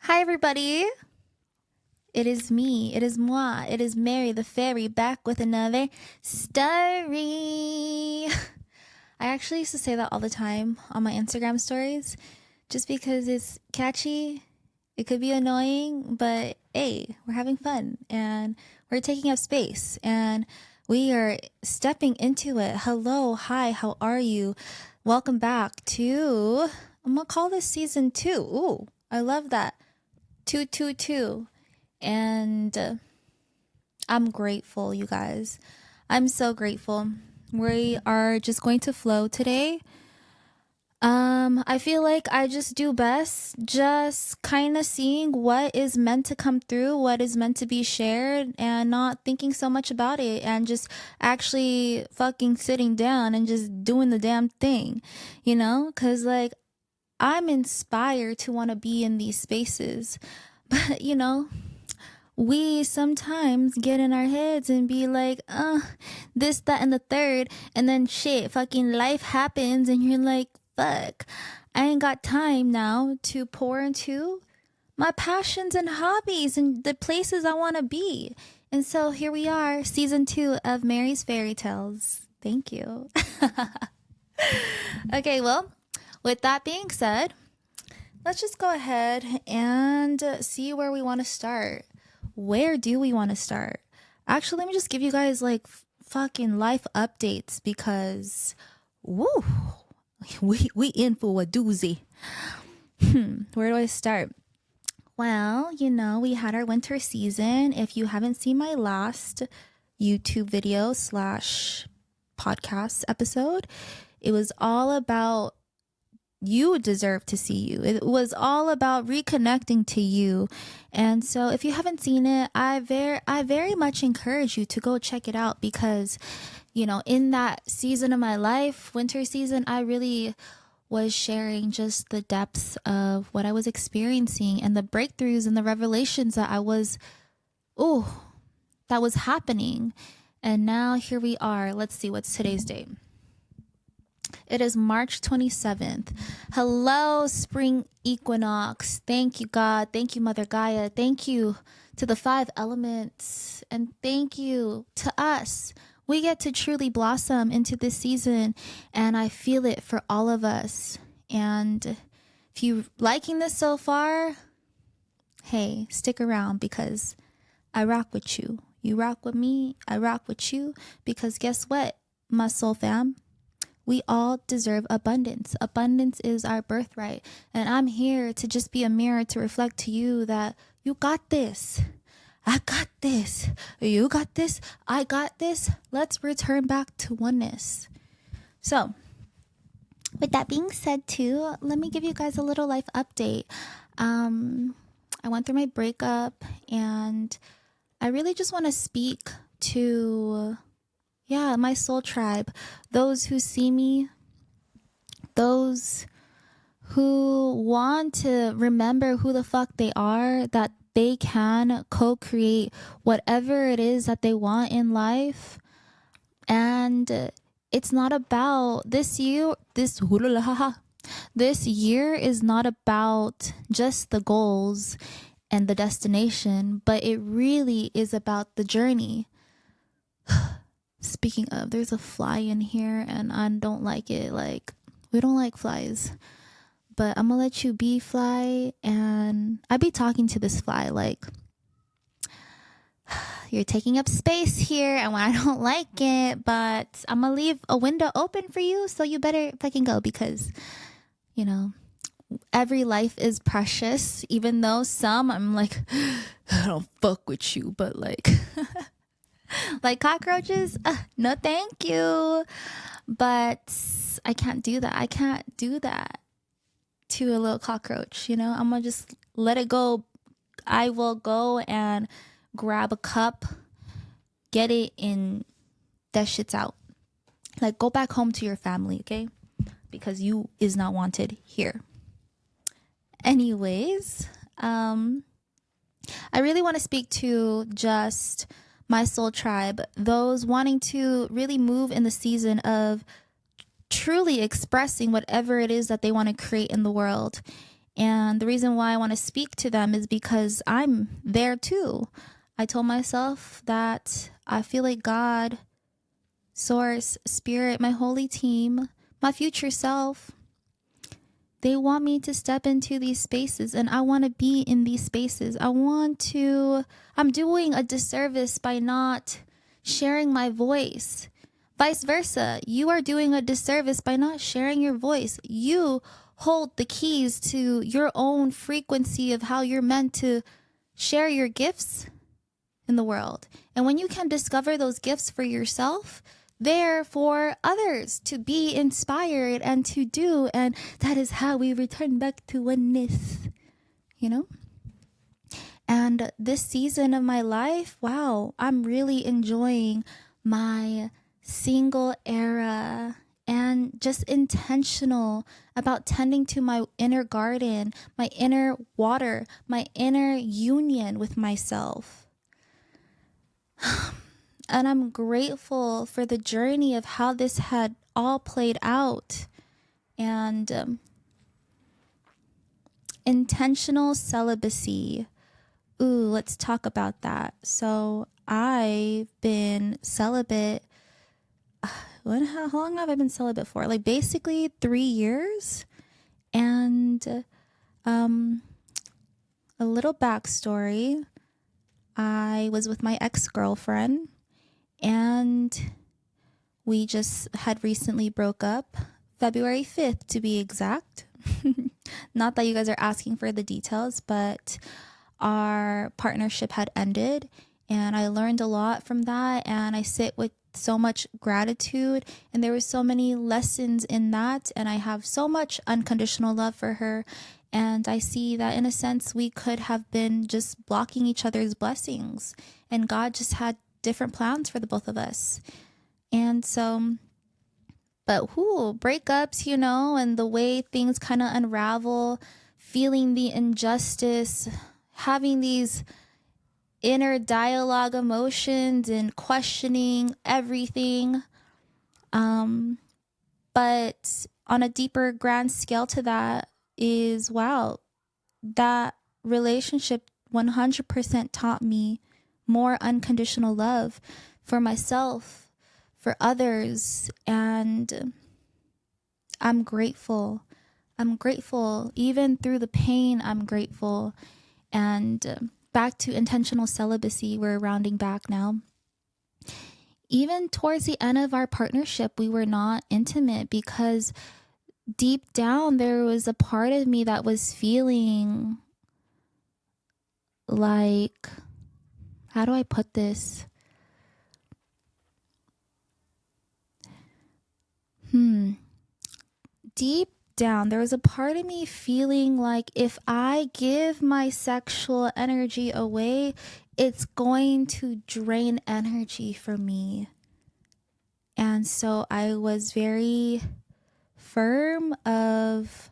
Hi, everybody. It is me. It is moi. It is Mary the Fairy back with another story. I actually used to say that all the time on my Instagram stories just because it's catchy. It could be annoying, but hey, we're having fun and we're taking up space and we are stepping into it. Hello, hi, how are you? Welcome back to, I'm gonna call this season 2. Ooh, I love that. 222. And I'm grateful, you guys. I'm so grateful. We are just going to flow today. I feel like I just do best just kind of seeing what is meant to come through, what is meant to be shared, and not thinking so much about it, and just actually fucking sitting down and just doing the damn thing, you know? Because, like, I'm inspired to want to be in these spaces, but, you know, we sometimes get in our heads and be like, this, that, and the third. And then shit, fucking life happens and you're like, fuck, I ain't got time now to pour into my passions and hobbies and the places I want to be. And so here we are, season 2 of Mary's Fairy Tales. Thank you. Okay, well, with that being said, let's just go ahead and see where we want to start. Where do we want to start? Actually, let me just give you guys like fucking life updates because, woo, we in for a doozy. Where do I start? Well, you know, we had our winter season. If you haven't seen my last YouTube video / podcast episode, it was all about you deserve to see you. It was all about reconnecting to you. And so if you haven't seen it, I very much encourage you to go check it out because, you know, in that season of my life, winter season, I really was sharing just the depths of what I was experiencing and the breakthroughs and the revelations that that was happening. And now here we are. Let's see, what's today's date? It is March 27th. Hello, spring equinox. Thank you, God. Thank you, Mother Gaia. Thank you to the 5 elements. And thank you to us. We get to truly blossom into this season. And I feel it for all of us. And if you're liking this so far, hey, stick around because I rock with you. You rock with me. I rock with you. Because guess what, my soul fam? We all deserve abundance. Abundance is our birthright. And I'm here to just be a mirror to reflect to you that you got this. I got this. You got this. I got this. Let's return back to oneness. So, with that being said too, let me give you guys a little life update. I went through my breakup and I really just want to speak to my soul tribe, those who see me, those who want to remember who the fuck they are, that they can co-create whatever it is that they want in life. And it's not about this year is not about just the goals and the destination, but it really is about the journey. Speaking of, there's a fly in here and I don't like it. Like, we don't like flies. But I'm gonna let you be, fly. And I be talking to this fly like, you're taking up space here and I don't like it, but I'm gonna leave a window open for you, so you better fucking go because, you know, every life is precious, even though some I'm like, I don't fuck with you, but like... like cockroaches, no thank you. But I can't do that. I can't do that to a little cockroach, you know. I'm gonna just let it go. I will go and grab a cup, get it in, that shit's out. Like, go back home to your family, okay? Because you is not wanted here. Anyways, I really want to speak to just my soul tribe, those wanting to really move in the season of truly expressing whatever it is that they want to create in the world. And the reason why I want to speak to them is because I'm there too. I told myself that I feel like God, Source, Spirit, my holy team, my future self, they want me to step into these spaces, and I want to be in these spaces. I'm doing a disservice by not sharing my voice. Vice versa, you are doing a disservice by not sharing your voice. You hold the keys to your own frequency of how you're meant to share your gifts in the world. And when you can discover those gifts for yourself, they're for others to be inspired and to do. And that is how we return back to oneness, you know? And this season of my life, wow, I'm really enjoying my single era and just intentional about tending to my inner garden, my inner water, my inner union with myself. And I'm grateful for the journey of how this had all played out. And intentional celibacy. Ooh, let's talk about that. So I've been celibate. How long have I been celibate for? Like basically 3 years. And a little backstory. I was with my ex-girlfriend, and we just had recently broke up, February 5th to be exact. Not that you guys are asking for the details, but our partnership had ended, and I learned a lot from that, and I sit with so much gratitude, and there were so many lessons in that, and I have so much unconditional love for her. And I see that in a sense we could have been just blocking each other's blessings, and God just had different plans for the both of us. And so, but breakups, and the way things kind of unravel, feeling the injustice, having these inner dialogue emotions and questioning everything. But on a deeper grand scale to that is, wow, that relationship 100% taught me more unconditional love for myself, for others, and I'm grateful. I'm grateful. Even through the pain, I'm grateful. And back to intentional celibacy, we're rounding back now. Even towards the end of our partnership, we were not intimate because deep down there was a part of me that was feeling like, how do I put this? Deep down, there was a part of me feeling like if I give my sexual energy away, it's going to drain energy from me. And so I was very firm of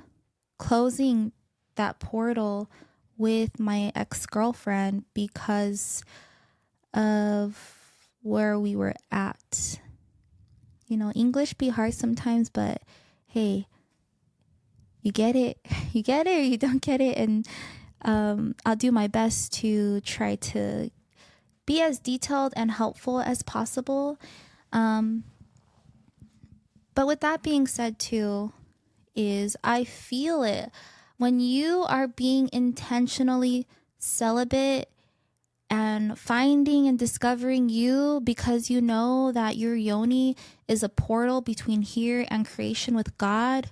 closing that portal with my ex-girlfriend because of where we were at. English be hard sometimes, but hey, you get it or you don't get it. And I'll do my best to try to be as detailed and helpful as possible. But with that being said too, is I feel it. When you are being intentionally celibate and finding and discovering you because you know that your yoni is a portal between here and creation with God,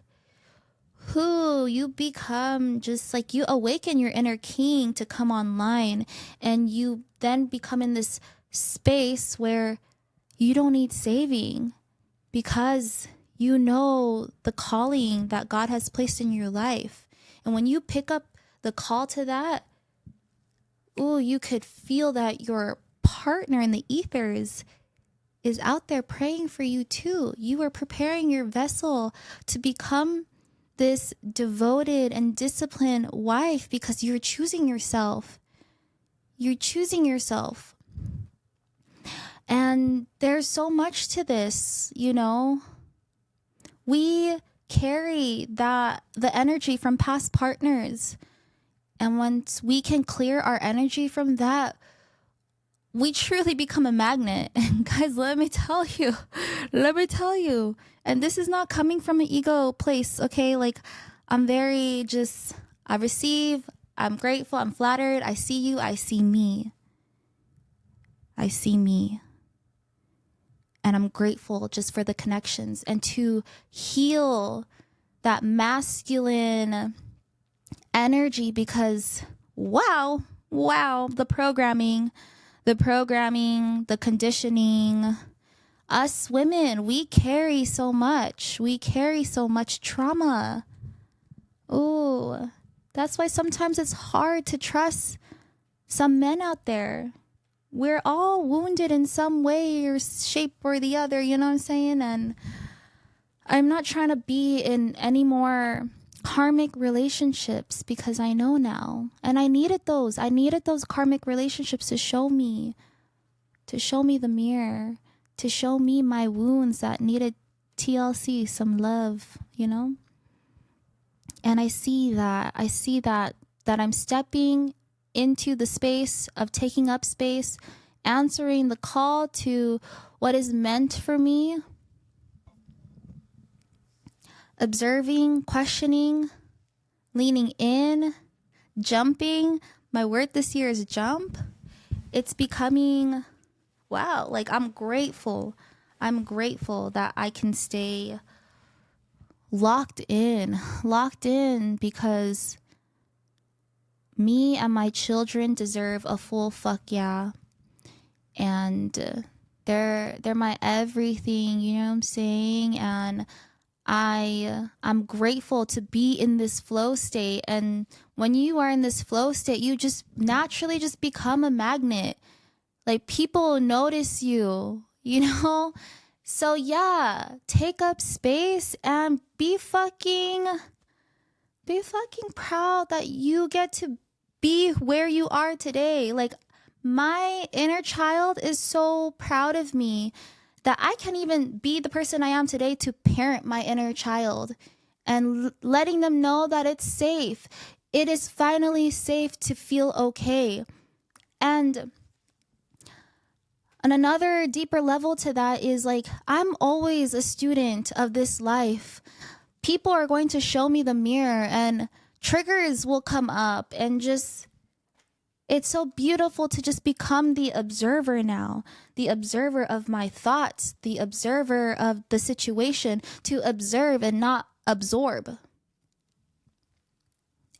you become just like, you awaken your inner king to come online, and you then become in this space where you don't need saving because you know the calling that God has placed in your life. And when you pick up the call to that, you could feel that your partner in the ethers is out there praying for you too. You are preparing your vessel to become this devoted and disciplined wife because you're choosing yourself. You're choosing yourself. And there's so much to this, we carry the energy from past partners. And once we can clear our energy from that, we truly become a magnet. And guys, let me tell you, and this is not coming from an ego place, okay? Like, I'm very just, I receive, I'm grateful, I'm flattered, I see you, I see me. I see me. And I'm grateful just for the connections and to heal that masculine energy, because wow, the programming, the conditioning. Us women, we carry so much. We carry so much trauma. Ooh, that's why sometimes it's hard to trust some men out there. We're all wounded in some way or shape or the other, you know what I'm saying? And I'm not trying to be in any more karmic relationships, because I know now. And I needed those. I needed those karmic relationships to show me the mirror, to show me my wounds that needed TLC, some love, you know? And I see that I'm stepping into the space of taking up space, answering the call to what is meant for me, observing, questioning, leaning in, jumping. My word this year is jump. It's becoming, wow, like I'm grateful that I can stay locked in, because me and my children deserve a full fuck yeah. And they're my everything, you know what I'm saying? And I'm grateful to be in this flow state. And when you are in this flow state, you just naturally just become a magnet. Like, people notice you, you know? So yeah, take up space and be fucking proud that you get to be where you are today. Like, my inner child is so proud of me that I can even be the person I am today to parent my inner child and letting them know that it's safe. It is finally safe to feel okay. And on another deeper level to that is, like, I'm always a student of this life. People are going to show me the mirror and triggers will come up, and just, it's so beautiful to just become the observer now, the observer of my thoughts, the observer of the situation, to observe and not absorb.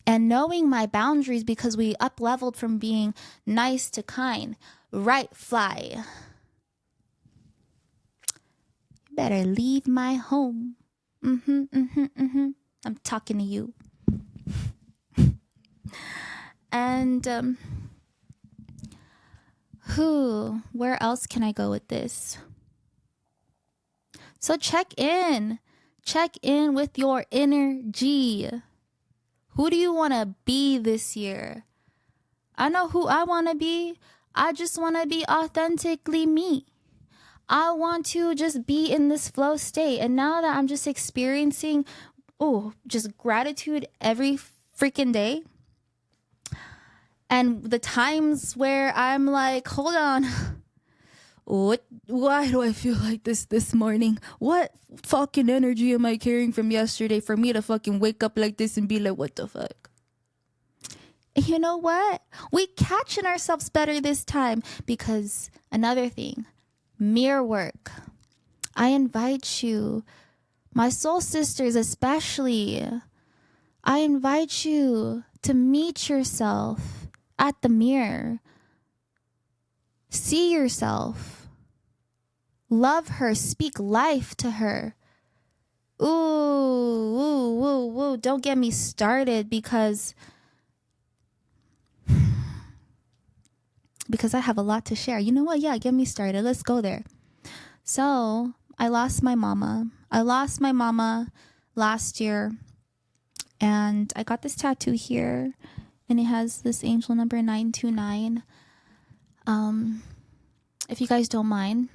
And knowing my boundaries, because we up-leveled from being nice to kind. Right, fly. You better leave my home. I'm talking to you. And where else can I go with this? So check in with your energy. Who do you want to be this year? I know who I want to be. I just want to be authentically me. I want to just be in this flow state. And now that I'm just experiencing, just gratitude every freaking day. And the times where I'm like, hold on, why do I feel like this morning? What fucking energy am I carrying from yesterday for me to fucking wake up like this and be like, what the fuck? And you know what? We catching ourselves better this time, because another thing, mirror work. I invite you, my soul sisters especially, I invite you to meet yourself at the mirror. See yourself. Love her. Speak life to her. Ooh. Don't get me started, because I have a lot to share. You know what? Yeah, get me started. Let's go there. So I lost my mama. Last year. And I got this tattoo here. And it has this angel number 929. If you guys don't mind,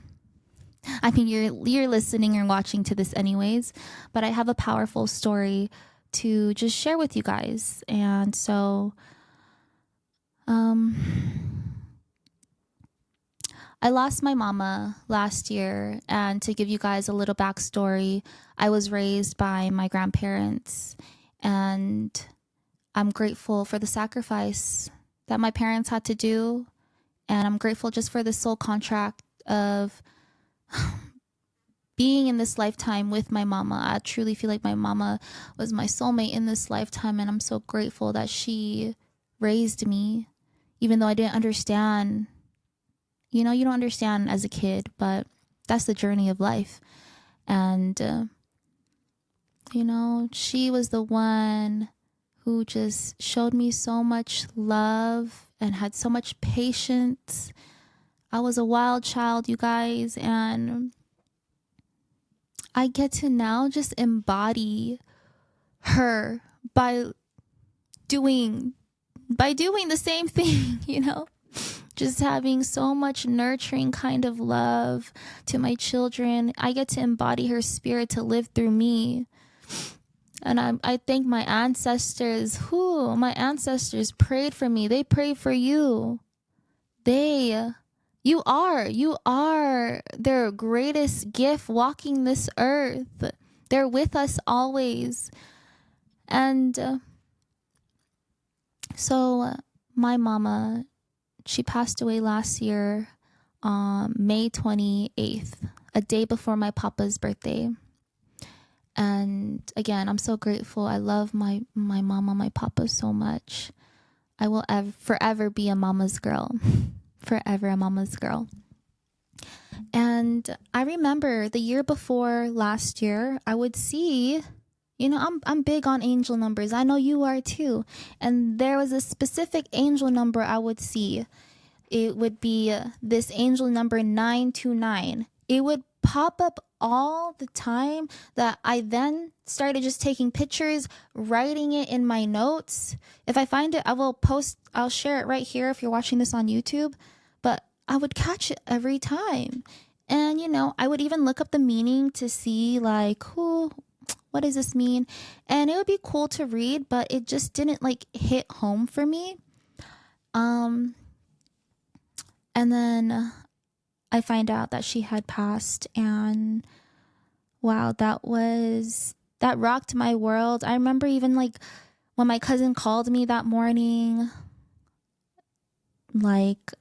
I mean, you're listening or watching to this anyways, but I have a powerful story to just share with you guys. And so, I lost my mama last year, and to give you guys a little backstory, I was raised by my grandparents, and I'm grateful for the sacrifice that my parents had to do, and I'm grateful just for the soul contract of being in this lifetime with my mama. I truly feel like my mama was my soulmate in this lifetime, and I'm so grateful that she raised me, even though I didn't understand. You know, you don't understand as a kid, but that's the journey of life. And, you know, she was the one who just showed me so much love and had so much patience. I was a wild child, you guys, and I get to now just embody her by doing the same thing, you know? Just having so much nurturing kind of love to my children. I get to embody her spirit to live through me. And I thank my ancestors. My ancestors prayed for me. They prayed for you. You are their greatest gift walking this earth. They're with us always. And so my mama, she passed away last year, May 28th, a day before my papa's birthday. And again, I'm so grateful. I love my mama, my papa so much. I will forever be a mama's girl. Forever a mama's girl. And I remember the year before last year, I would see, you know, I'm big on angel numbers. I know you are too. And there was a specific angel number I would see. It would be this angel number 929. It would pop up all the time, that I then started just taking pictures, writing it in my notes. If I find it, I'll share it right here if you're watching this on YouTube. But I would catch it every time. And, you know, I would even look up the meaning to see like, what does this mean? And it would be cool to read, but it just didn't like hit home for me. And then I find out that she had passed, and wow, that rocked my world. I remember even like when my cousin called me that morning, like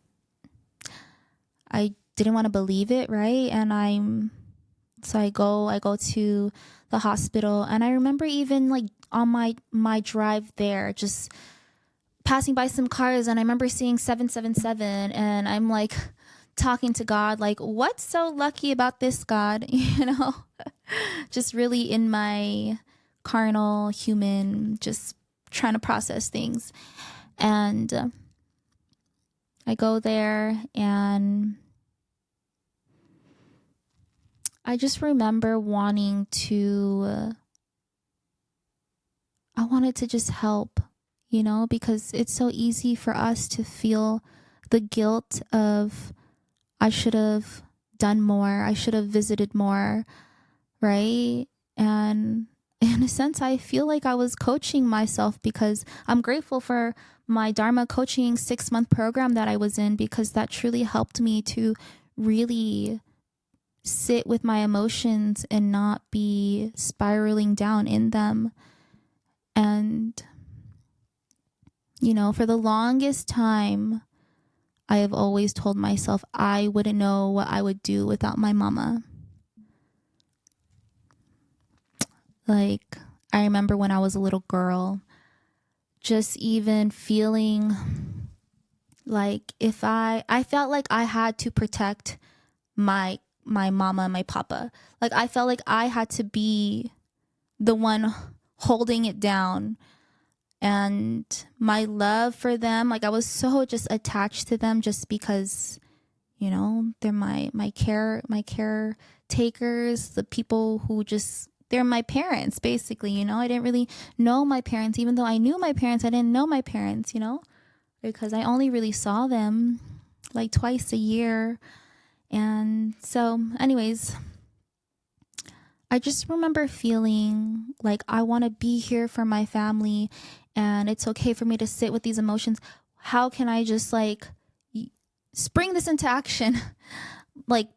I didn't want to believe it, right? And so I go to the hospital, and I remember even like on my drive there, just passing by some cars, and I remember seeing 777, and I'm like talking to God, like, what's so lucky about this, God? You know, just really in my carnal human, just trying to process things. And I go there, and I just remember wanted to just help, you know, because it's so easy for us to feel the guilt of, I should have done more, I should have visited more, right? And in a sense, I feel like I was coaching myself, because I'm grateful for my Dharma coaching 6-month program that I was in, because that truly helped me to really sit with my emotions and not be spiraling down in them. And, you know, for the longest time, I have always told myself I wouldn't know what I would do without my mama. Like, I remember when I was a little girl, just even feeling like if I felt like I had to protect my mama and my papa. Like, I felt like I had to be the one holding it down. And my love for them, like I was so just attached to them, just because, you know, they're my caretakers, the people who just, they're my parents, basically, you know. I didn't really know my parents. Even though I knew my parents, I didn't know my parents, you know, because I only really saw them like twice a year. And so anyways, I just remember feeling like I want to be here for my family and it's okay for me to sit with these emotions. How can I just like spring this into action? Like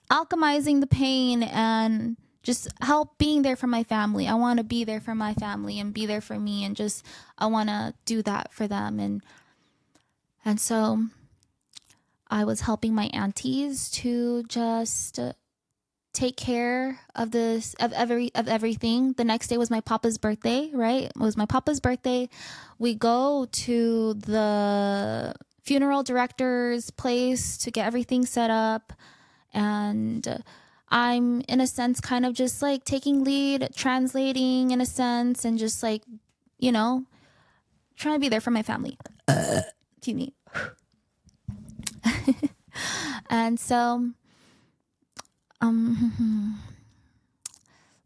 alchemizing the pain and just help being there for my family. I want to be there for my family and be there for me, and just I want to do that for them. And so I was helping my aunties to just take care of everything. The next day was my papa's birthday, right? It was my papa's birthday. We go to the funeral director's place to get everything set up, and I'm in a sense kind of just like taking lead, translating in a sense, and just like, you know, trying to be there for my family. Excuse me. And so let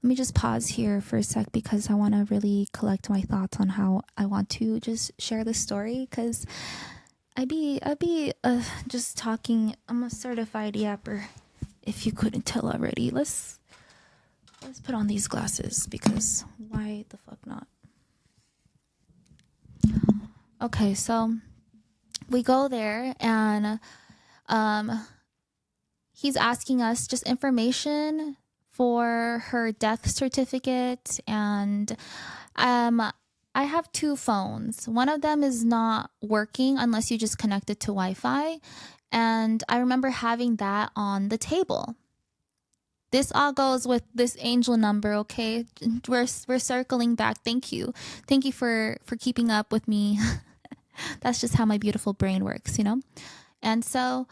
me just pause here for a sec because I want to really collect my thoughts on how I want to just share this story, because I'd be just talking. I'm a certified yapper, if you couldn't tell already. Let's put on these glasses, because why the fuck not? Okay, so we go there, and he's asking us just information for her death certificate. And I have two phones. One of them is not working unless you just connect it to Wi-Fi. And I remember having that on the table. This all goes with this angel number, okay? We're circling back. Thank you for keeping up with me. That's just how my beautiful brain works, you know? And so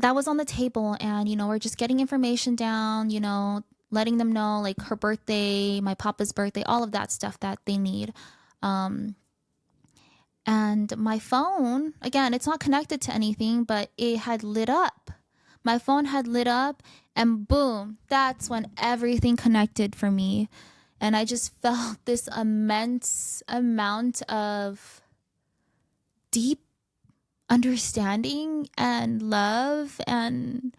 that was on the table, and, you know, we're just getting information down, you know, letting them know like her birthday, my papa's birthday, all of that stuff that they need. And my phone, again, it's not connected to anything, but it had lit up. My phone had lit up, and boom, that's when everything connected for me. And I just felt this immense amount of deep understanding and love. And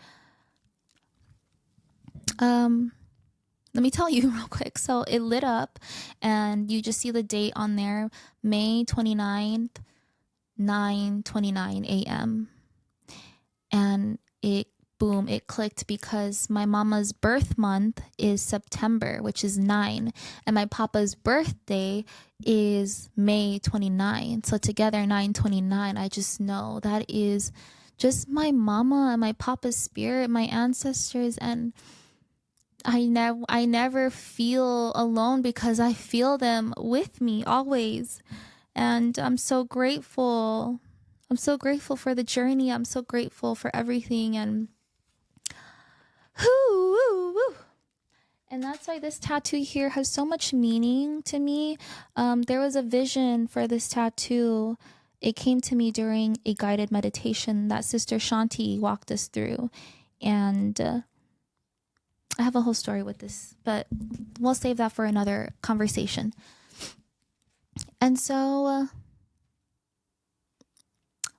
let me tell you real quick. So it lit up, and you just see the date on there, May 29th, 9:29 a.m. And it clicked, because my mama's birth month is September, which is 9, and my papa's birthday is May 29. So together 9/29. I just know that is just my mama and my papa's spirit, my ancestors. And I never feel alone, because I feel them with me always. And I'm so grateful. I'm so grateful for the journey. I'm so grateful for everything. And and that's why this tattoo here has so much meaning to me. There was a vision for this tattoo. It came to me during a guided meditation that Sister Shanti walked us through. And I have a whole story with this, but we'll save that for another conversation. And so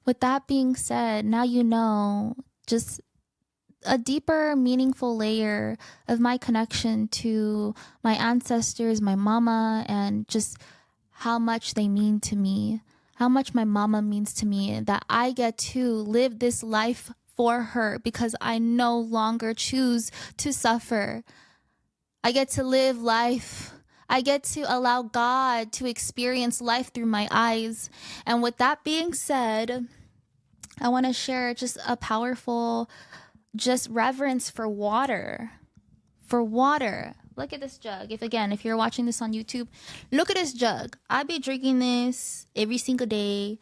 with that being said, now you know just a deeper, meaningful layer of my connection to my ancestors, my mama, and just how much they mean to me, how much my mama means to me, and that I get to live this life for her because I no longer choose to suffer. I get to live life. I get to allow God to experience life through my eyes. And with that being said, I want to share just a powerful just reverence for water. For water. Look at this jug. If you're watching this on YouTube, look at this jug. I be drinking this every single day.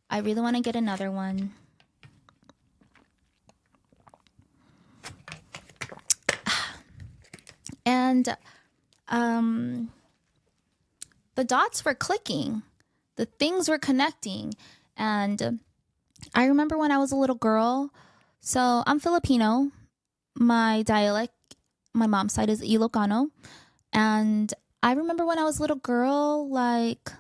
I really want to get another one. And the dots were clicking. The things were connecting. And I remember when I was a little girl. So I'm Filipino. My dialect, my mom's side is Ilocano. And I remember when I was a little girl, like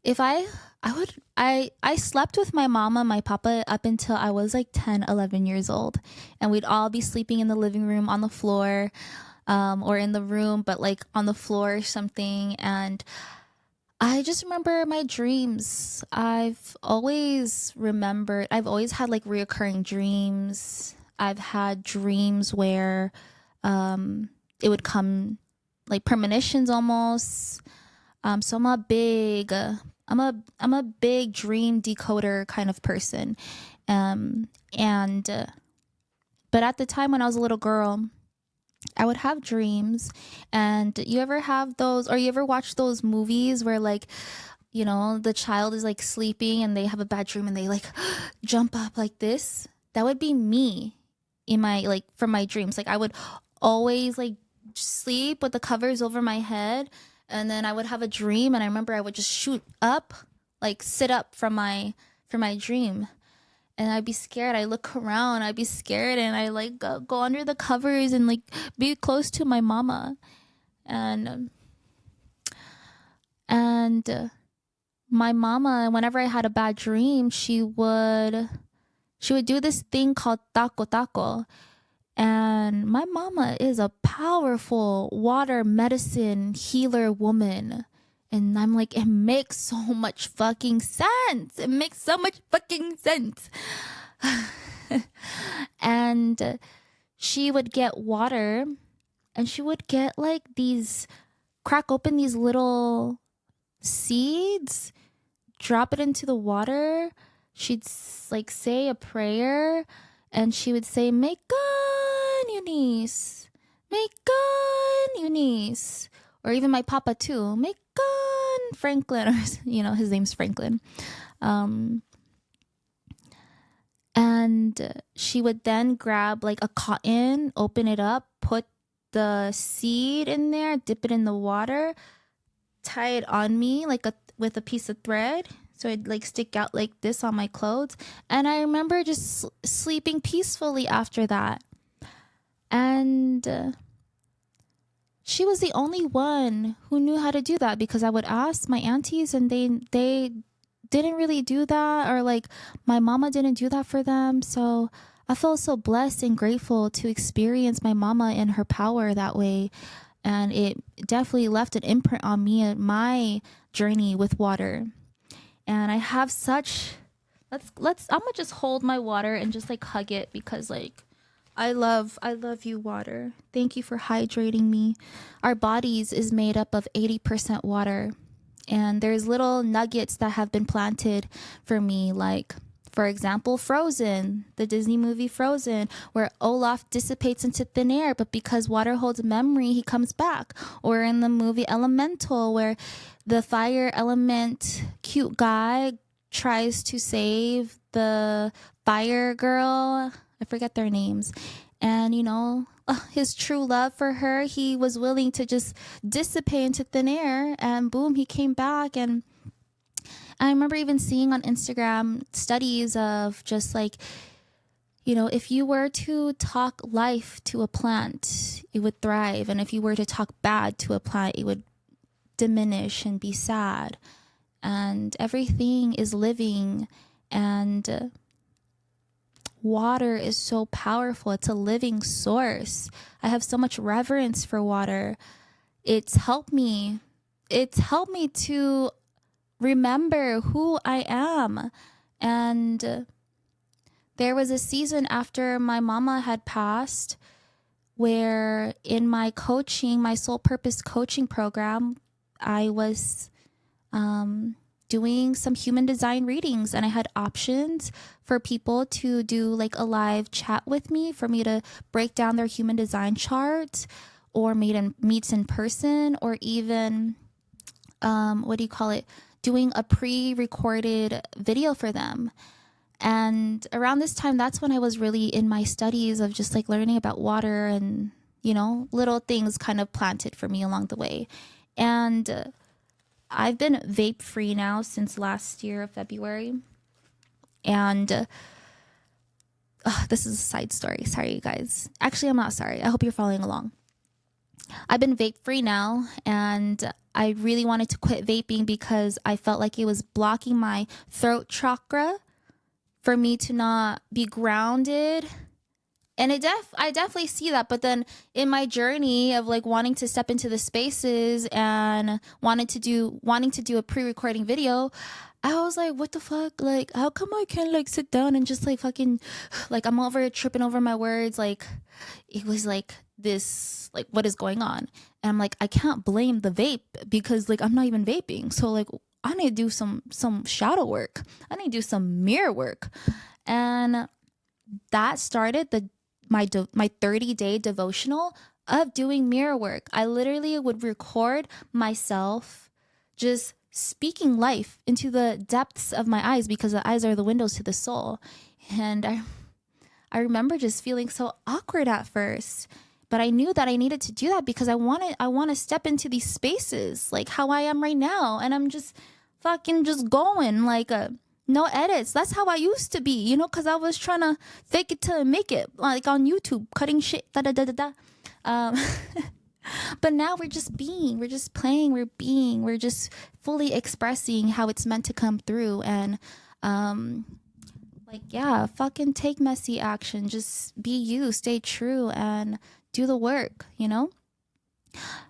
if I I slept with my mama, my papa up until I was like 10, 11 years old. And we'd all be sleeping in the living room on the floor, or in the room, but like on the floor or something. And I just remember my dreams. I've always had like reoccurring dreams. I've had dreams where it would come like premonitions almost. So I'm a big dream decoder kind of person. And but at the time when I was a little girl, I would have dreams. And you ever have those, or you ever watch those movies where like, the child is like sleeping and they have a bad dream and they like jump up like this? That would be me in my, like, from my dreams. Like I would always like sleep with the covers over my head, and then I would have a dream, and I remember I would just shoot up, like sit up from my dream. And I'd be scared. I look around, I'd be scared, and I like go under the covers and like be close to my mama. And my mama, whenever I had a bad dream, she would do this thing called taco taco. And my mama is a powerful water medicine healer woman. And I'm like, it makes so much fucking sense. It makes so much fucking sense. And she would get water, and she would get like crack open these little seeds, drop it into the water. She'd like say a prayer, and she would say, "Make gun, Eunice. Make gun, Eunice." Or even my papa too, "Make gun, Franklin," or his name's Franklin. And she would then grab like a cotton, open it up, put the seed in there, dip it in the water, tie it on me like with a piece of thread, so it'd like stick out like this on my clothes. And I remember just sleeping peacefully after that. And she was the only one who knew how to do that, because I would ask my aunties and they didn't really do that, or like my mama didn't do that for them. So I felt so blessed and grateful to experience my mama and her power that way. And it definitely left an imprint on me and my journey with water. And I have such, I'm gonna just hold my water and just like hug it, because like I love you, water. Thank you for hydrating me. Our bodies is made up of 80% water. And there's little nuggets that have been planted for me, like, for example, Frozen, the Disney movie Frozen, where Olaf dissipates into thin air, but because water holds memory, he comes back. Or in the movie Elemental, where the fire element cute guy tries to save the fire girl. I forget their names. And, his true love for her, he was willing to just dissipate into thin air, and boom, he came back. And I remember even seeing on Instagram studies of just like, if you were to talk life to a plant, it would thrive. And if you were to talk bad to a plant, it would diminish and be sad. And everything is living, and water is so powerful. It's a living source. I have so much reverence for water. It's helped me to remember who I am. And there was a season after my mama had passed where in my coaching, my soul purpose coaching program, I was doing some human design readings, and I had options for people to do like a live chat with me, for me to break down their human design chart, or meets in person, or even doing a pre-recorded video for them. And around this time, that's when I was really in my studies of just like learning about water, and little things kind of planted for me along the way. And I've been vape free now since last year of February. And this is a side story. Sorry, you guys. Actually, I'm not sorry. I hope you're following along. I've been vape free now, and I really wanted to quit vaping because I felt like it was blocking my throat chakra for me to not be grounded. And I definitely see that. But then in my journey of like wanting to step into the spaces and wanting to do a pre-recording video, I was like, what the fuck? Like, how come I can't like sit down and just like fucking, like, I'm over tripping over my words. Like, it was like this, like, what is going on? And I'm like, I can't blame the vape because like I'm not even vaping. So like I need to do some shadow work. I need to do some mirror work. And that started my 30-day devotional of doing mirror work. I literally would record myself just speaking life into the depths of my eyes, because the eyes are the windows to the soul. And I remember just feeling so awkward at first, but I knew that I needed to do that because I want to step into these spaces like how I am right now, and I'm just fucking just going like no edits. That's how I used to be, you know, because I was trying to fake it till I make it, like on YouTube, cutting shit, da da da da da. But now we're just being, we're just playing, we're being, we're just fully expressing how it's meant to come through. And like, yeah, fucking take messy action. Just be you, stay true, and do the work, you know?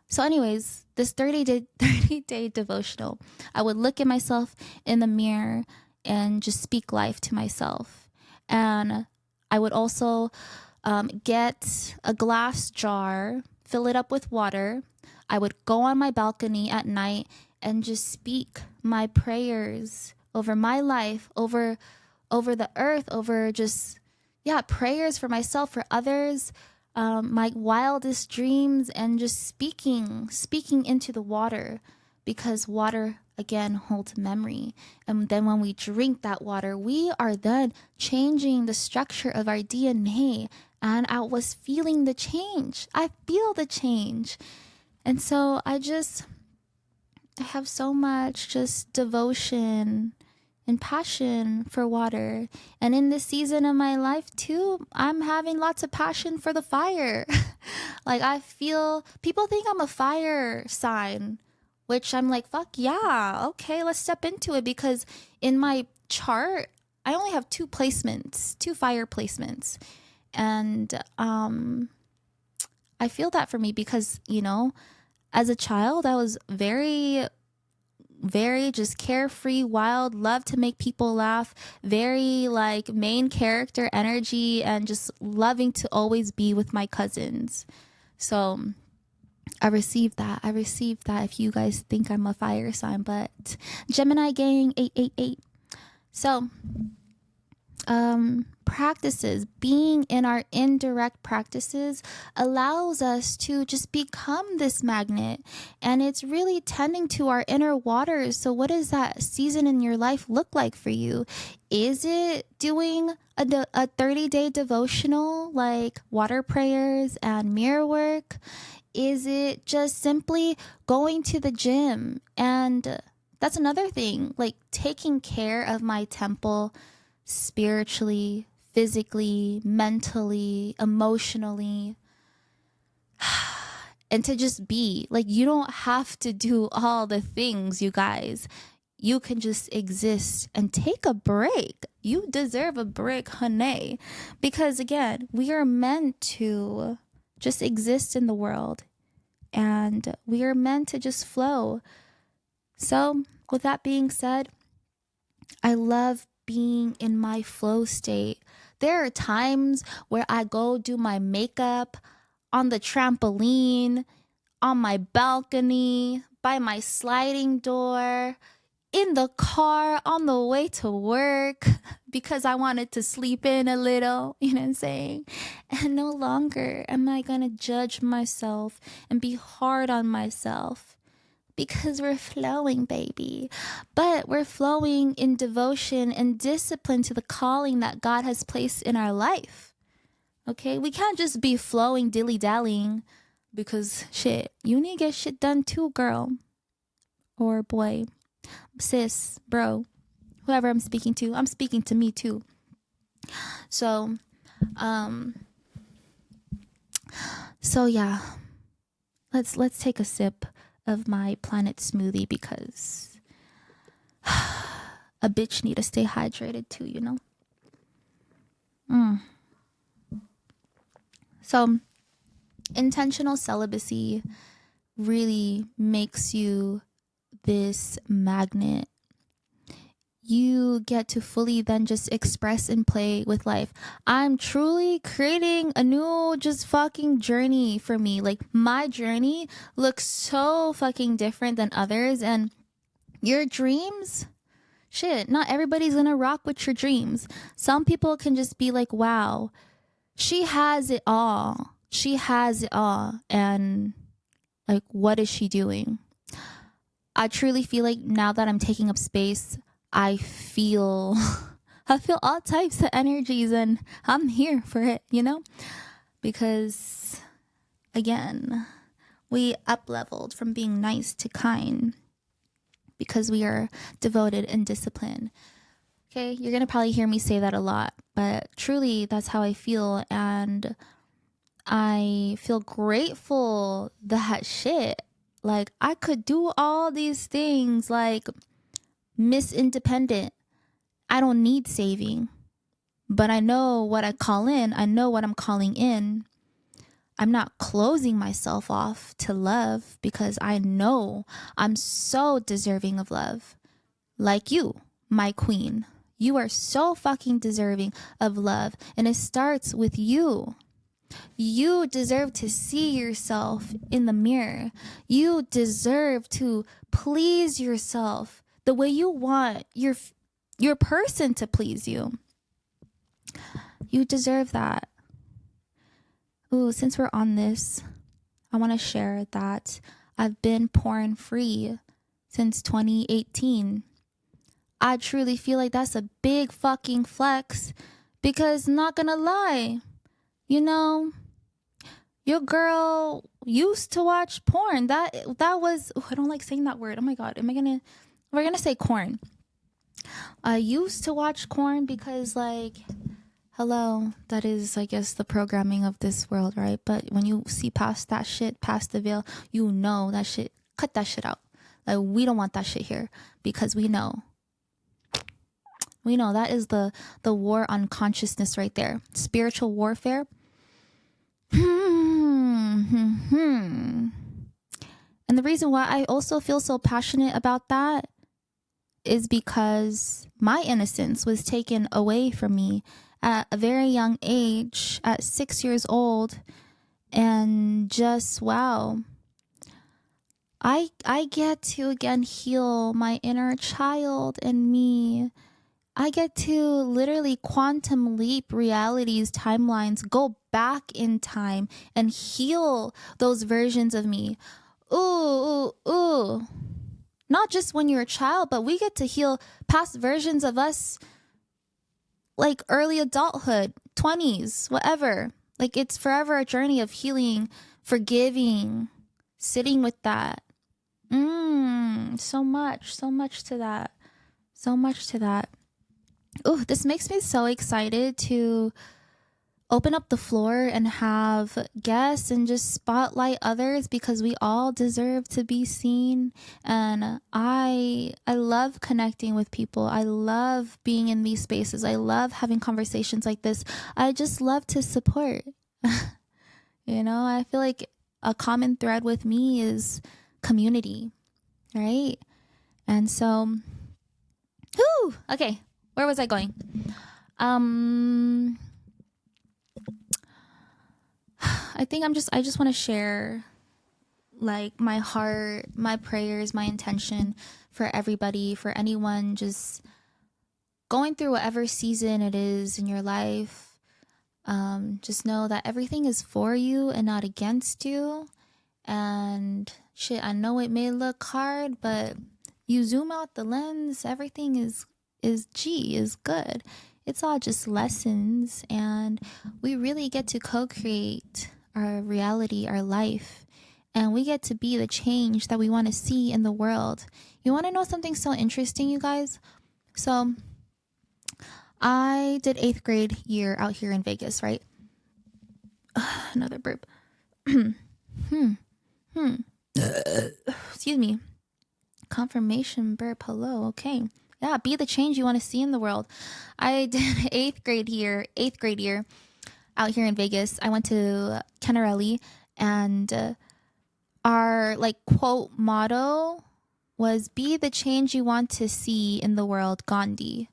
So anyways, this 30-day devotional, I would look at myself in the mirror and just speak life to myself. And I would also get a glass jar, fill it up with water. I would go on my balcony at night and just speak my prayers over my life, over the earth, over just, yeah, prayers for myself, for others, my wildest dreams, and just speaking into the water, because water again holds memory. And then when we drink that water, we are then changing the structure of our DNA. And I was feeling the change. I feel the change. And so I have so much just devotion and passion for water. And in this season of my life too, I'm having lots of passion for the fire. Like, I feel people think I'm a fire sign, which I'm like, fuck yeah, okay, let's step into it. Because in my chart, I only have two fire placements. And I feel that for me because, you know, as a child, I was very just carefree, wild, love to make people laugh, very like main character energy, and just loving to always be with my cousins. So I received that. If you guys think I'm a fire sign, but Gemini gang 888. So practices, being in our indirect practices allows us to just become this magnet, and it's really tending to our inner waters. So what does that season in your life look like for you? Is it doing a 30-day devotional like water prayers and mirror work? Is it just simply going to the gym? And that's another thing, like taking care of my temple spiritually, physically, mentally, emotionally, and to just be. Like, you don't have to do all the things, you guys. You can just exist and take a break. You deserve a break, honey. Because again, we are meant to just exist in the world, and we are meant to just flow. So with that being said, I love being in my flow state. There are times where I go do my makeup on the trampoline, on my balcony, by my sliding door, in the car on the way to work, because I wanted to sleep in a little, you know what I'm saying? And no longer am I going to judge myself and be hard on myself, because we're flowing, baby. But we're flowing in devotion and discipline to the calling that God has placed in our life. Okay? We can't just be flowing dilly-dallying, because shit, you need to get shit done too, girl. Or boy, sis, bro, whoever I'm speaking to me too. So yeah. let's take a sip of my planet smoothie because a bitch need to stay hydrated too, you know? So intentional celibacy really makes you this magnet. You get to fully then just express and play with life. I'm truly creating a new just fucking journey for me. Like, my journey looks so fucking different than others, and your dreams, shit, not everybody's gonna rock with your dreams. Some people can just be like, wow, she has it all. She has it all. And like, what is she doing? I truly feel like now that I'm taking up space, I feel all types of energies, and I'm here for it, you know? Because again, we up-leveled from being nice to kind because we are devoted and disciplined. Okay, you're gonna probably hear me say that a lot, but truly that's how I feel, and I feel grateful that shit, like, I could do all these things, like Miss Independent. I don't need saving, but I know what I call in. I know what I'm calling in. I'm not closing myself off to love because I know I'm so deserving of love. Like you, my queen. You are so fucking deserving of love, and it starts with you. You deserve to see yourself in the mirror. You deserve to please yourself the way you want your person to please you. You deserve that. Ooh, since we're on this, I want to share that I've been porn free since 2018. I truly feel like that's a big fucking flex because, not gonna lie, you know, your girl used to watch porn. That was, I don't like saying that word. Oh my God, we're gonna say corn. I used to watch corn because, like, hello, that is, I guess, the programming of this world, right? But when you see past that shit, past the veil, you know that shit, cut that shit out. Like, we don't want that shit here because we know that is the war on consciousness right there. Spiritual warfare. And the reason why I also feel so passionate about that is because my innocence was taken away from me at a very young age, at 6 years old. And just, wow, I get to again heal my inner child in me. I get to literally quantum leap realities, timelines, go back in time and heal those versions of me. Ooh. Not just when you're a child, but we get to heal past versions of us, like early adulthood, 20s, whatever. Like, it's forever a journey of healing, forgiving, sitting with that. So much to that. So much to that. Oh, this makes me so excited to open up the floor and have guests and just spotlight others because we all deserve to be seen. And I love connecting with people. I love being in these spaces. I love having conversations like this. I just love to support. You know, I feel like a common thread with me is community, right? And so, okay, where was I going? I think I just want to share, like, my heart, my prayers, my intention for everybody, for anyone just going through whatever season it is in your life. Just know that everything is for you and not against you. And shit, I know it may look hard, but you zoom out the lens, everything is good. It's all just lessons, and we really get to co-create our reality, our life, and we get to be the change that we want to see in the world. You want to know something so interesting, you guys? So I did 8th grade year out here in Vegas, right? Another burp. Excuse me. Confirmation burp. Hello. Okay. Yeah. Be the change you want to see in the world. I did eighth grade year out here in Vegas. I went to Kennerelli, and our like quote motto was be the change you want to see in the world, Gandhi.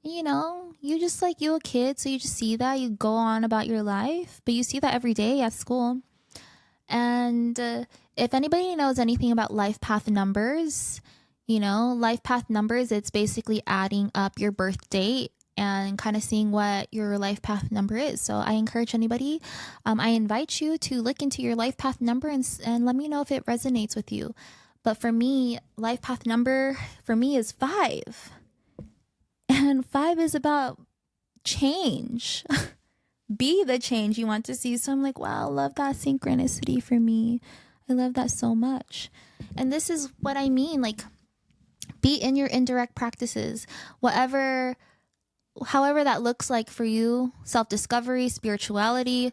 You know, you a kid, so you just see that, you go on about your life, but you see that every day at school. And if anybody knows anything about life path numbers, life path numbers, it's basically adding up your birth date and kind of seeing what your life path number is. So I encourage anybody, I invite you to look into your life path number and let me know if it resonates with you. But for me, life path number for me is 5. And 5 is about change. Be the change you want to see. So I'm like, wow, I love that synchronicity for me. I love that so much. And this is what I mean, like, be in your indirect practices, however that looks like for you. Self-discovery, spirituality,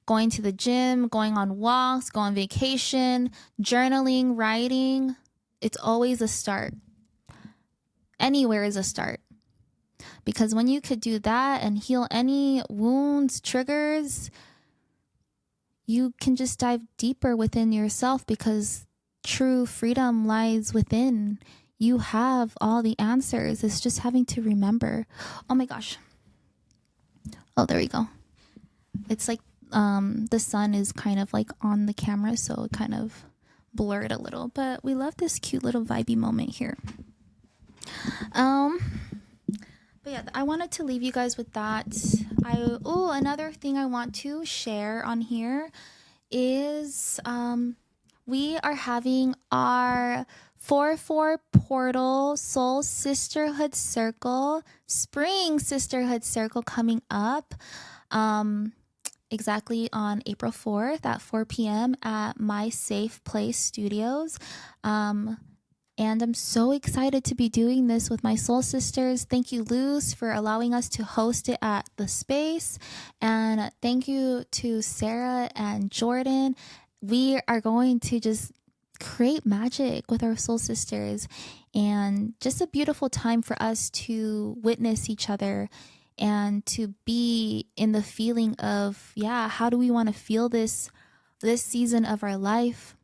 going to the gym, going on walks, go on vacation, journaling, writing. It's always a start. Anywhere is a start. Because when you could do that and heal any wounds, triggers, you can just dive deeper within yourself, because true freedom lies within. You have all the answers. It's just having to remember. Oh my gosh. Oh, there we go. It's like the sun is kind of like on the camera, so it kind of blurred a little. But we love this cute little vibey moment here. But yeah, I wanted to leave you guys with that. Another thing I want to share on here is we are having our 4/4 portal soul sisterhood circle, spring sisterhood circle coming up exactly on April 4th at 4 p.m. at My Safe Place Studios. And I'm so excited to be doing this with my soul sisters. Thank you, Luz, for allowing us to host it at the space. And thank you to Sarah and Jordan. We are going to just create magic with our soul sisters, and just a beautiful time for us to witness each other and to be in the feeling of, how do we want to feel this season of our life?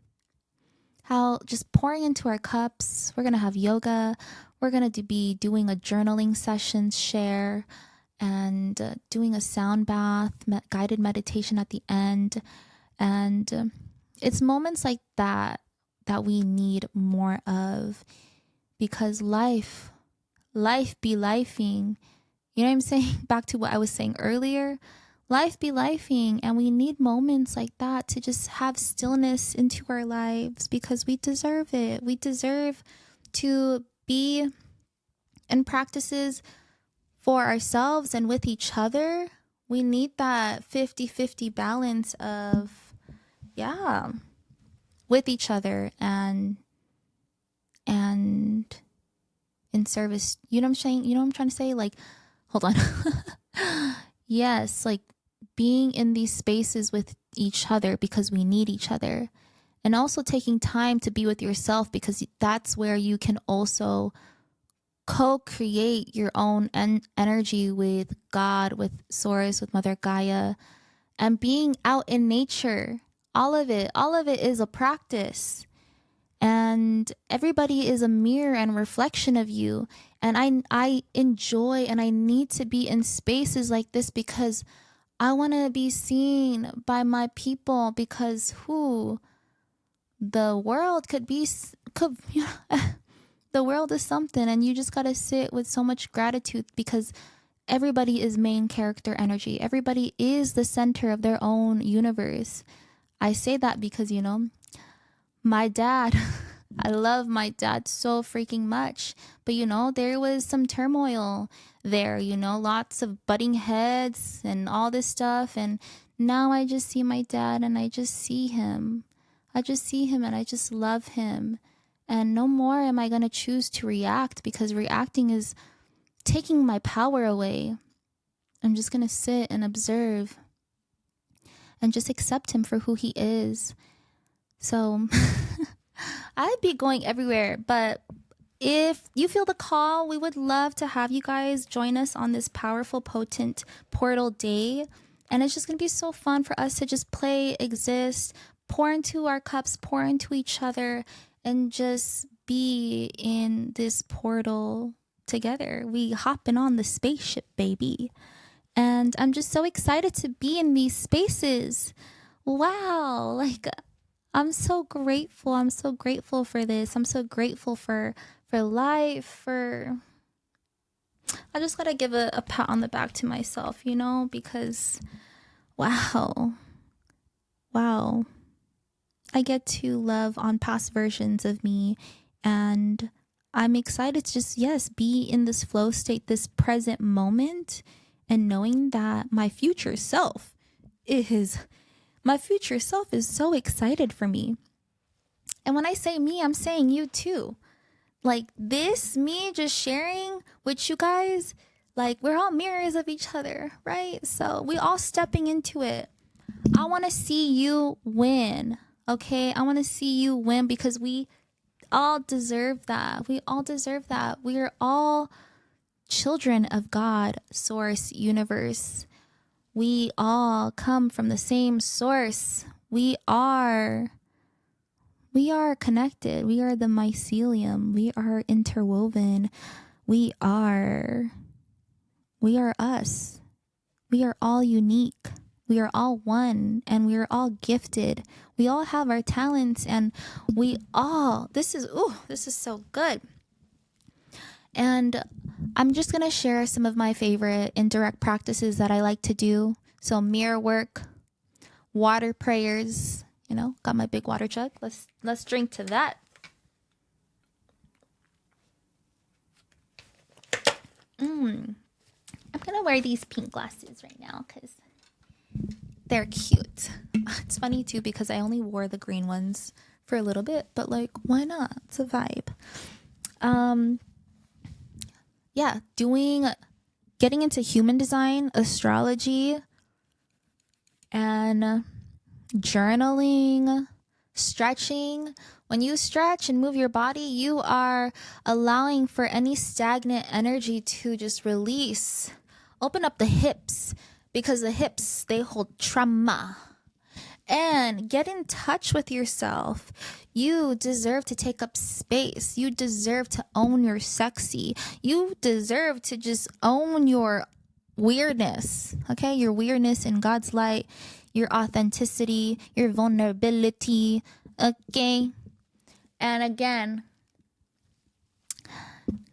How just pouring into our cups. We're going to have yoga. We're going to be doing a journaling session share, and doing a sound bath, guided meditation at the end. And it's moments like that we need more of, because life be lifing. You know what I'm saying? Back to what I was saying earlier. Life be lifing, and we need moments like that to just have stillness into our lives, because we deserve it. We deserve to be in practices for ourselves and with each other. We need that 50-50 balance of, with each other and in service. You know what I'm saying? You know what I'm trying to say? Like, hold on. Yes, like, being in these spaces with each other because we need each other, and also taking time to be with yourself, because that's where you can also co-create your own energy with God, with Source, with Mother Gaia, and being out in nature. All of it is a practice, and everybody is a mirror and reflection of you. And I enjoy and I need to be in spaces like this, because I want to be seen by my people, because the world the world is something, and you just got to sit with so much gratitude, because everybody is main character energy. Everybody is the center of their own universe. I say that because, my dad, I love my dad so freaking much, but there was some turmoil there, lots of butting heads and all this stuff. And now I just see my dad, and I just see him. And I just love him. And no more am I going to choose to react, because reacting is taking my power away. I'm just going to sit and observe and just accept him for who he is. So I'd be going everywhere. But if you feel the call, we would love to have you guys join us on this powerful, potent portal day. And it's just going to be so fun for us to just play, exist, pour into our cups, pour into each other, and just be in this portal together. We hopping on the spaceship, baby. And I'm just so excited to be in these spaces. Wow. Like, I'm so grateful. I'm so grateful for this. I'm so grateful for life, for... I just gotta give a pat on the back to myself, you know, because wow. I get to love on past versions of me, and I'm excited to just, yes, be in this flow state, this present moment, and knowing that my future self is so excited for me. And when I say me, I'm saying you too. Like, this, me just sharing with you guys, like, we're all mirrors of each other, right? So we all stepping into it. I want to see you win, okay? I want to see you win because we all deserve that. We all deserve that. We are all children of God, source, universe. We all come from the same source. We are connected. We are the mycelium. We are interwoven. We are us. We are all unique. We are all one, and we are all gifted. We all have our talents, and this is so good. And I'm just going to share some of my favorite indirect practices that I like to do. So mirror work, water prayers, you know, got my big water jug. Let's drink to that. I'm going to wear these pink glasses right now because they're cute. It's funny too because I only wore the green ones for a little bit, but like, why not? It's a vibe. Yeah, getting into human design, astrology, and journaling, stretching. When you stretch and move your body, you are allowing for any stagnant energy to just release. Open up the hips, because the hips, they hold trauma. And get in touch with yourself. You deserve to take up space. You deserve to own your sexy. You deserve to just own your weirdness, okay? Your weirdness in God's light, your authenticity, your vulnerability, okay? And again,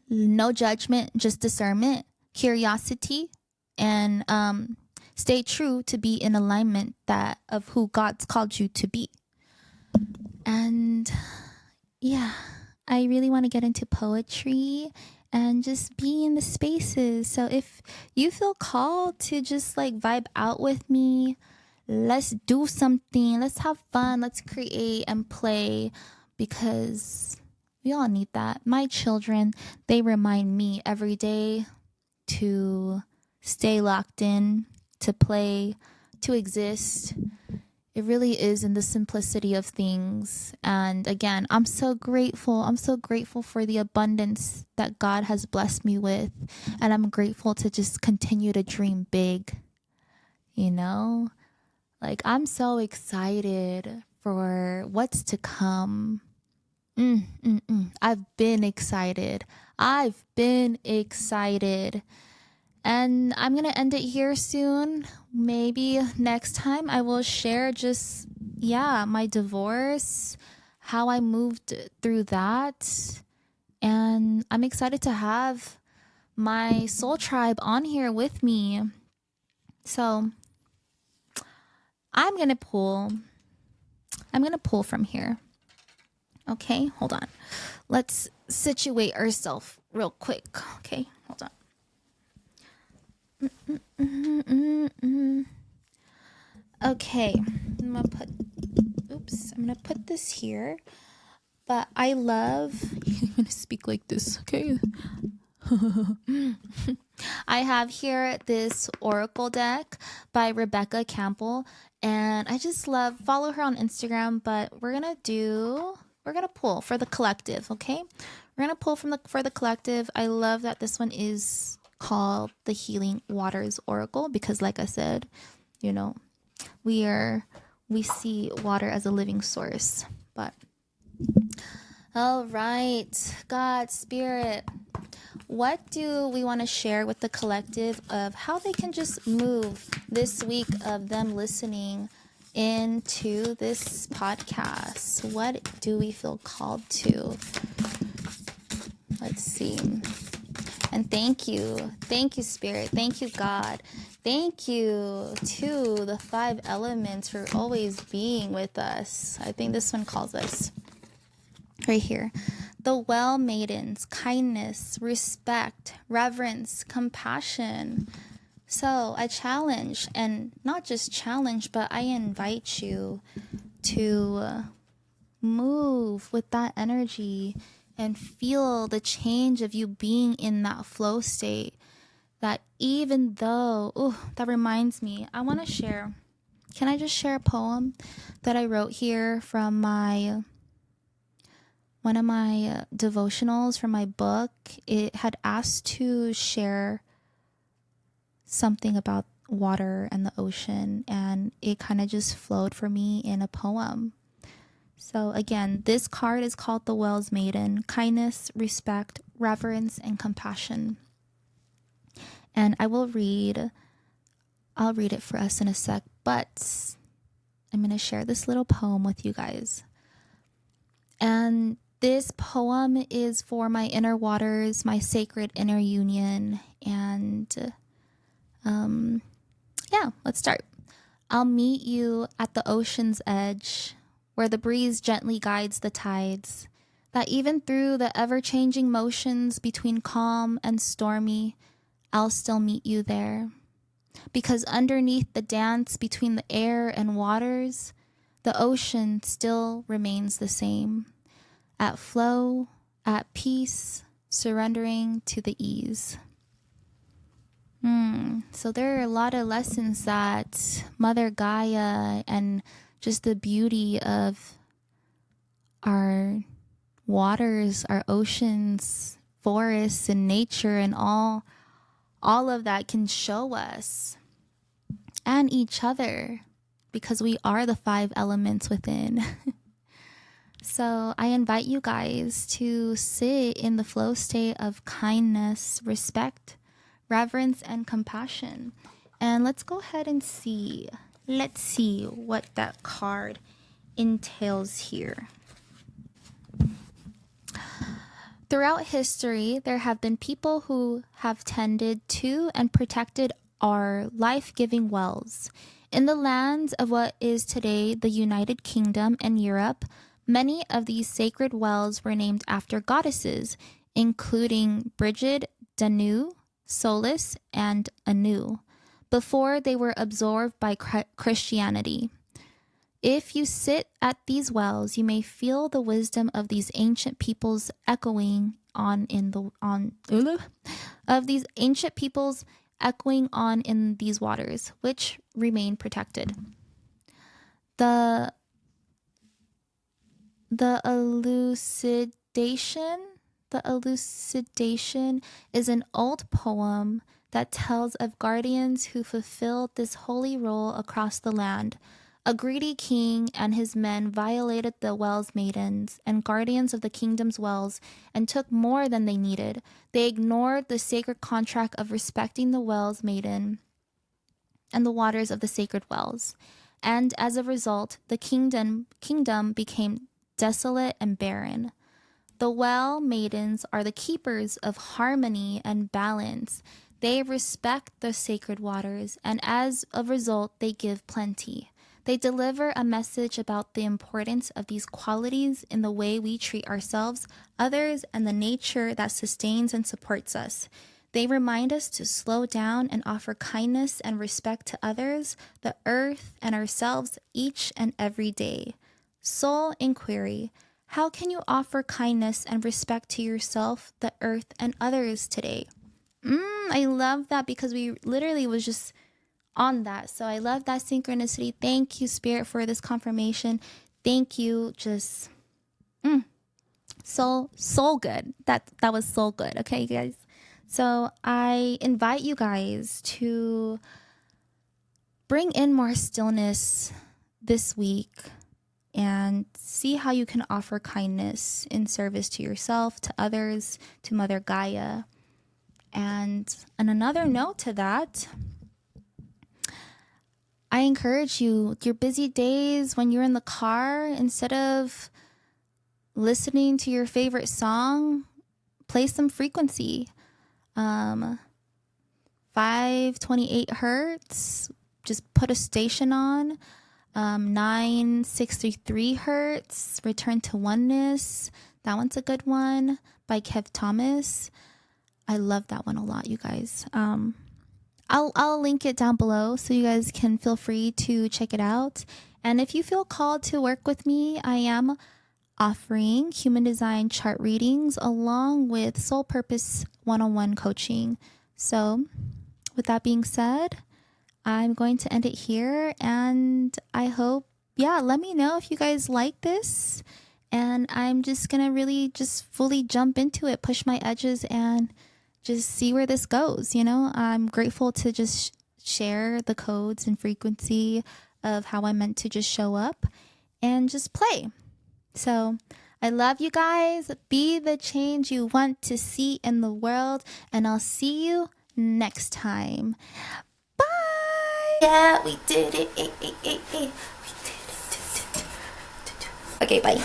no judgment, just discernment, curiosity, and stay true to be in alignment of who God's called you to be. And yeah, I really want to get into poetry and just be in the spaces. So if you feel called to just like vibe out with me, let's do something. Let's have fun. Let's create and play, because we all need that. My children, they remind me every day to stay locked in, to play, to exist. It really is in the simplicity of things. And again, I'm so grateful. I'm so grateful for the abundance that God has blessed me with. And I'm grateful to just continue to dream big. You know, like, I'm so excited for what's to come. I've been excited. And I'm going to end it here soon. Maybe next time I will share just, my divorce, how I moved through that. And I'm excited to have my soul tribe on here with me. So I'm going to pull from here. Okay, hold on. Let's situate ourselves real quick. Okay, hold on. Okay, I'm gonna put this here. But I'm gonna speak like this, okay? I have here this oracle deck by Rebecca Campbell, and I just love, follow her on Instagram, but we're gonna pull for the collective, okay? We're gonna pull for the collective. I love that this one is called the Healing Waters Oracle because, like I said, you know, we see water as a living source. But all right, God, Spirit, what do we want to share with the collective of how they can just move this week of them listening into this podcast? What do we feel called to? Let's see. And thank you, Spirit, thank you, God, thank you to the 5 elements for always being with us. I think this one calls us right here. The well maidens, kindness, respect, reverence, compassion. So I challenge, and not just challenge, but I invite you to move with that energy and feel the change of you being in that flow state. That even though, that reminds me, I want to share. Can I just share a poem that I wrote here from one of my devotionals from my book? It had asked to share something about water and the ocean, and it kind of just flowed for me in a poem. So again, this card is called the Well's Maiden: kindness, respect, reverence, and compassion. And I'll read it for us in a sec, but I'm going to share this little poem with you guys. And this poem is for my inner waters, my sacred inner union. And let's start. I'll meet you at the ocean's edge, where the breeze gently guides the tides, that even through the ever-changing motions between calm and stormy, I'll still meet you there. Because underneath the dance between the air and waters, the ocean still remains the same, at flow, at peace, surrendering to the ease. So there are a lot of lessons that Mother Gaia and just the beauty of our waters, our oceans, forests, and nature, and all of that can show us and each other, because we are the 5 elements within. So I invite you guys to sit in the flow state of kindness, respect, reverence, and compassion. And let's go ahead and see. Let's see what that card entails here. Throughout history, there have been people who have tended to and protected our life-giving wells. In the lands of what is today the United Kingdom and Europe, many of these sacred wells were named after goddesses, including Brigid, Danu, Solis, and Anu, before they were absorbed by Christianity. If you sit at these wells, you may feel the wisdom of these ancient peoples echoing on in these waters, which remain protected. The elucidation is an old poem that tells of guardians who fulfilled this holy role across the land. A greedy king and his men violated the Well's maidens and guardians of the kingdom's wells and took more than they needed. They ignored the sacred contract of respecting the Well's maiden and the waters of the sacred wells. And as a result, the kingdom became desolate and barren. The well maidens are the keepers of harmony and balance. They respect the sacred waters, and as a result, they give plenty. They deliver a message about the importance of these qualities in the way we treat ourselves, others, and the nature that sustains and supports us. They remind us to slow down and offer kindness and respect to others, the earth, and ourselves each and every day. Soul inquiry: how can you offer kindness and respect to yourself, the earth, and others today? I love that because we literally was just on that. So I love that synchronicity. Thank you, Spirit, for this confirmation. Thank you. Just so good. That was so good. Okay, you guys. So I invite you guys to bring in more stillness this week and see how you can offer kindness in service to yourself, to others, to Mother Gaia. And on another note to that, I encourage you, your busy days when you're in the car, instead of listening to your favorite song, play some frequency. 528 hertz, just put a station on. 963 hertz, Return to Oneness. That one's a good one by Kev Thomas. I love that one a lot, you guys. I'll link it down below so you guys can feel free to check it out. And if you feel called to work with me, I am offering human design chart readings along with soul purpose one-on-one coaching. So with that being said, I'm going to end it here, and I hope, let me know if you guys like this. And I'm just gonna really just fully jump into it, push my edges, and just see where this goes. I'm grateful to just share the codes and frequency of how I'm meant to just show up and just play. So I love you guys. Be the change you want to see in the world, and I'll see you next time. Bye. Yeah, we did it. We did it. Okay, bye.